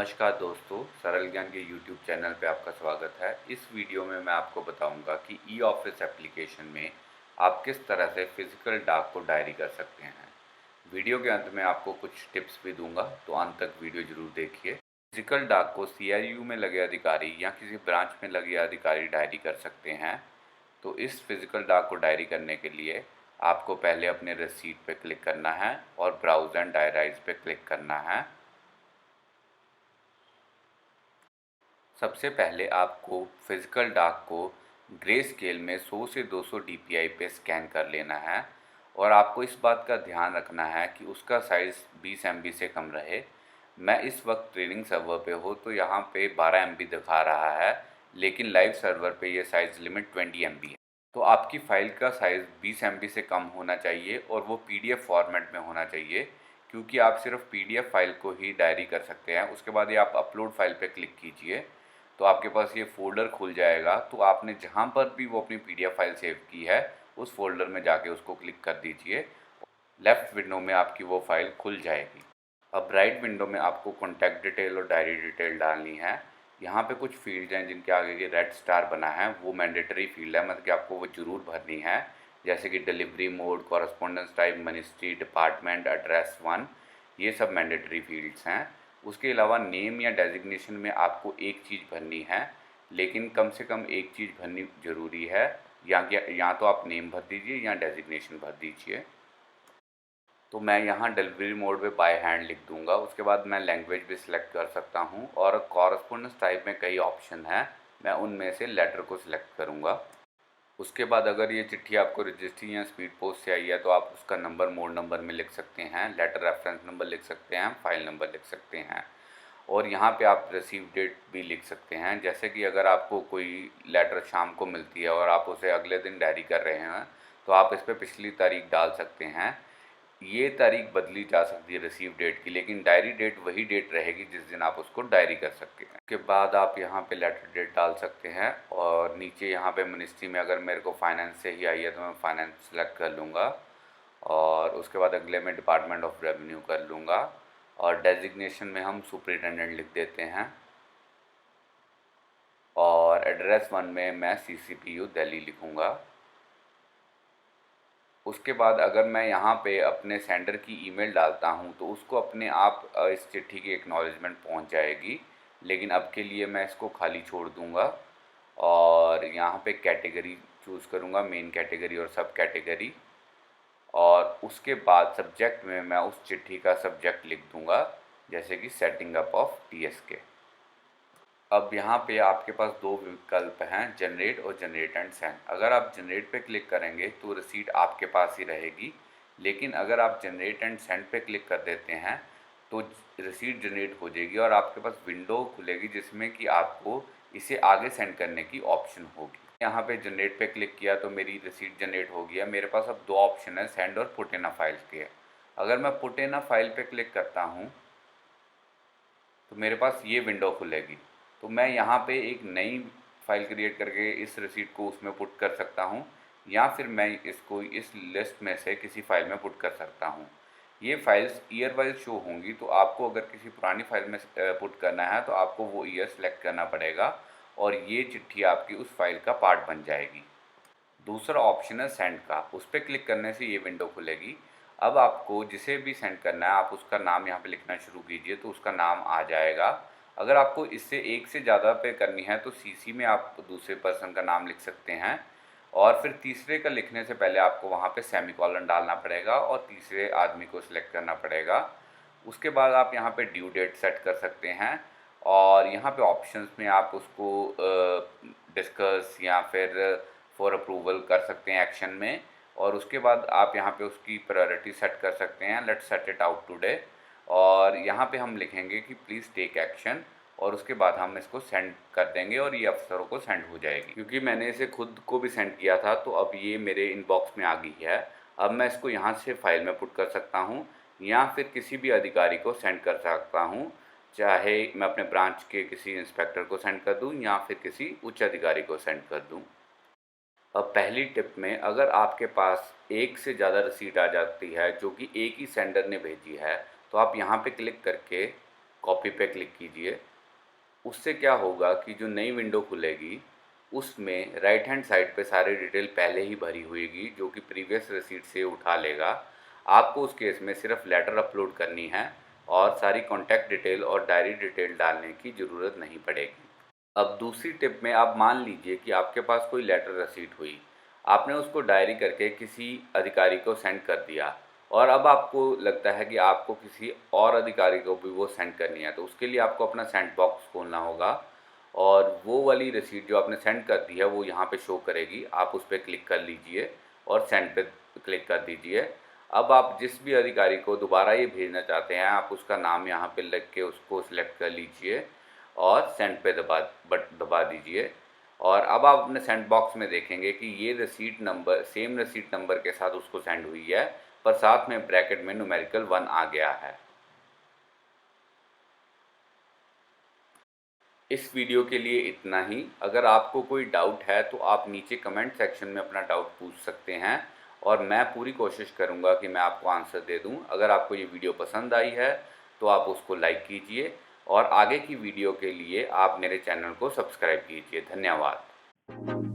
नमस्कार दोस्तों, सरल ज्ञान के यूट्यूब चैनल पे आपका स्वागत है। इस वीडियो में मैं आपको बताऊंगा कि ई ऑफिस एप्लीकेशन में आप किस तरह से फिजिकल डाक को डायरी कर सकते हैं। वीडियो के अंत में आपको कुछ टिप्स भी दूंगा, तो अंत तक वीडियो जरूर देखिए। फिजिकल डाक को सीआईयू में लगे अधिकारी या किसी ब्रांच में लगे अधिकारी डायरी कर सकते हैं। तो इस फिजिकल डाक को डायरी करने के लिए आपको पहले अपने रिसीट पे क्लिक करना है और ब्राउज एंड डायराइज पे क्लिक करना है। सबसे पहले आपको फिजिकल डाक को ग्रे स्केल में 100 से 200 डीपीआई पे स्कैन कर लेना है और आपको इस बात का ध्यान रखना है कि उसका साइज़ 20 एमबी से कम रहे। मैं इस वक्त ट्रेनिंग सर्वर पे हो तो यहाँ पे 12 एमबी दिखा रहा है, लेकिन लाइव सर्वर पे ये साइज़ लिमिट 20 एमबी है। तो आपकी फ़ाइल का साइज़ 20 एमबी से कम होना चाहिए और वो पीडीएफ फॉर्मेट में होना चाहिए, क्योंकि आप सिर्फ पीडीएफ फाइल को ही डायरी कर सकते हैं। उसके बाद ये आप अपलोड फाइल पे क्लिक कीजिए तो आपके पास ये फ़ोल्डर खुल जाएगा। तो आपने जहाँ पर भी वो अपनी पीडीएफ फाइल सेव की है उस फोल्डर में जाके उसको क्लिक कर दीजिए। लेफ़्ट विंडो में आपकी वो फाइल खुल जाएगी। अब राइट विंडो में आपको कॉन्टैक्ट डिटेल और डायरी डिटेल डालनी है। यहाँ पे कुछ फील्ड हैं जिनके आगे ये रेड स्टार बना है, वो मैंडेटरी फील्ड है, मतलब कि आपको वो ज़रूर भरनी है। जैसे कि delivery mode, correspondence type, ministry, department, address 1, ये सब मैंडेटरी फील्ड्स हैं। उसके अलावा नेम या डेजिग्नेशन में आपको एक चीज़ भरनी है, लेकिन कम से कम एक चीज़ भरनी ज़रूरी है। या तो आप नेम भर दीजिए या डेजिग्नेशन भर दीजिए। तो मैं यहाँ डिलीवरी मोड में बाय हैंड लिख दूंगा। उसके बाद मैं लैंग्वेज भी सिलेक्ट कर सकता हूँ और कॉरस्पॉन्डेंस टाइप में कई ऑप्शन हैं, मैं उनमें से लेटर को सिलेक्ट करूँगा। उसके बाद अगर ये चिट्ठी आपको रजिस्ट्री या स्पीड पोस्ट से आई है तो आप उसका नंबर मोड नंबर में लिख सकते हैं, लेटर रेफरेंस नंबर लिख सकते हैं, फाइल नंबर लिख सकते हैं और यहाँ पे आप रिसीव डेट भी लिख सकते हैं। जैसे कि अगर आपको कोई लेटर शाम को मिलती है और आप उसे अगले दिन डायरी कर रहे हैं तो आप इस पर पिछली तारीख डाल सकते हैं। ये तारीख बदली जा सकती है रिसीव डेट की, लेकिन डायरी डेट वही डेट रहेगी जिस दिन आप उसको डायरी कर सकते हैं। उसके बाद आप यहाँ पे लेटर डेट डाल सकते हैं और नीचे यहाँ पे मिनिस्ट्री में अगर मेरे को फाइनेंस से ही आई है तो मैं फाइनेंस सेलेक्ट कर लूँगा और उसके बाद अगले में डिपार्टमेंट ऑफ रेवेन्यू कर लूँगा और डेजिग्नेशन में हम सुपरिटेंडेंट लिख देते हैं और एड्रेस 1 में मैं सीसीपीयू दिल्ली लिखूँगा। उसके बाद अगर मैं यहाँ पे अपने सेंडर की ईमेल डालता हूँ तो उसको अपने आप इस चिट्ठी की एक्नॉलेजमेंट पहुँच जाएगी, लेकिन अब के लिए मैं इसको खाली छोड़ दूँगा और यहाँ पे कैटेगरी चूज़ करूँगा, मेन कैटेगरी और सब कैटेगरी, और उसके बाद सब्जेक्ट में मैं उस चिट्ठी का सब्जेक्ट लिख दूँगा, जैसे कि सेटिंग अप ऑफ टीएसके। अब यहाँ पे आपके पास दो विकल्प हैं, जनरेट और जनरेट एंड सेंड। अगर आप जनरेट पे क्लिक करेंगे तो रिसीट आपके पास ही रहेगी, लेकिन अगर आप जनरेट एंड सेंड पे क्लिक कर देते हैं तो रिसीट जनरेट हो जाएगी और आपके पास विंडो खुलेगी जिसमें कि आपको इसे आगे सेंड करने की ऑप्शन होगी। यहाँ पे जनरेट पे क्लिक किया तो मेरी रिसीट जनरेट हो गया। मेरे पास अब दो ऑप्शन है, सेंड और पुट इन अ फाइल के। अगर मैं पुट इन अ फाइल पे क्लिक करता हूँ तो मेरे पास ये विंडो खुलेगी। तो मैं यहाँ पे एक नई फ़ाइल क्रिएट करके इस रिसीट को उसमें पुट कर सकता हूँ, या फिर मैं इसको इस लिस्ट में से किसी फ़ाइल में पुट कर सकता हूँ। ये फाइल्स ईयर वाइज शो होंगी, तो आपको अगर किसी पुरानी फाइल में पुट करना है तो आपको वो ईयर सेलेक्ट करना पड़ेगा और ये चिट्ठी आपकी उस फाइल का पार्ट बन जाएगी। दूसरा ऑप्शन है सेंड का, उस पर क्लिक करने से ये विंडो खुलेगी। अब आपको जिसे भी सेंड करना है आप उसका नाम यहाँ पे लिखना शुरू कीजिए तो उसका नाम आ जाएगा। अगर आपको इससे एक से ज़्यादा पे करनी है तो सीसी में आप दूसरे पर्सन का नाम लिख सकते हैं और फिर तीसरे का लिखने से पहले आपको वहाँ पे सेमीकोलन डालना पड़ेगा और तीसरे आदमी को सिलेक्ट करना पड़ेगा। उसके बाद आप यहाँ पे ड्यू डेट सेट कर सकते हैं और यहाँ पे ऑप्शंस में आप उसको डिस्कस या फिर फॉर अप्रूवल कर सकते हैं एक्शन में, और उसके बाद आप यहाँ पे उसकी प्रायोरिटी सेट कर सकते हैं, let's set it out today, और यहाँ पे हम लिखेंगे कि प्लीज़ टेक एक्शन और उसके बाद हम इसको सेंड कर देंगे और ये अफसरों को सेंड हो जाएगी। क्योंकि मैंने इसे खुद को भी सेंड किया था तो अब ये मेरे इनबॉक्स में आ गई है। अब मैं इसको यहाँ से फाइल में पुट कर सकता हूँ या फिर किसी भी अधिकारी को सेंड कर सकता हूँ, चाहे मैं अपने ब्रांच के किसी इंस्पेक्टर को सेंड कर दूँ या फिर किसी उच्च अधिकारी को सेंड कर दूँ। अब पहली टिप में अगर आपके पास एक से ज़्यादा रिसीट आ जाती है जो कि एक ही सेंडर ने भेजी है, तो आप यहाँ पे क्लिक करके कॉपी पे क्लिक कीजिए। उससे क्या होगा कि जो नई विंडो खुलेगी उसमें राइट हैंड साइड पे सारी डिटेल पहले ही भरी होगी, जो कि प्रीवियस रिसीट से उठा लेगा। आपको उस केस में सिर्फ लेटर अपलोड करनी है और सारी कॉन्टैक्ट डिटेल और डायरी डिटेल डालने की ज़रूरत नहीं पड़ेगी। अब दूसरी टिप में आप मान लीजिए कि आपके पास कोई लेटर रिसीट हुई, आपने उसको डायरी करके किसी अधिकारी को सेंड कर दिया और अब आपको लगता है कि आपको किसी और अधिकारी को भी वो सेंड करनी है, तो उसके लिए आपको अपना सेंड बॉक्स खोलना होगा और वो वाली रिसीट जो आपने सेंड कर दी है वो यहाँ पे शो करेगी। आप उस पर क्लिक कर लीजिए और सेंड पे क्लिक कर दीजिए। अब आप जिस भी अधिकारी को दोबारा ये भेजना चाहते हैं, आप उसका नाम यहाँ पे लिख के उसको सिलेक्ट कर लीजिए और सेंड पे दबा दीजिए। और अब आप अपने सेंड बॉक्स में देखेंगे कि ये receipt number same receipt number के साथ उसको सेंड हुई है, पर साथ में ब्रैकेट में न्यूमेरिकल 1 आ गया है। इस वीडियो के लिए इतना ही। अगर आपको कोई डाउट है तो आप नीचे कमेंट सेक्शन में अपना डाउट पूछ सकते हैं और मैं पूरी कोशिश करूंगा कि मैं आपको आंसर दे दूं। अगर आपको ये वीडियो पसंद आई है तो आप उसको लाइक कीजिए और आगे की वीडियो के लिए आप मेरे चैनल को सब्सक्राइब कीजिए। धन्यवाद।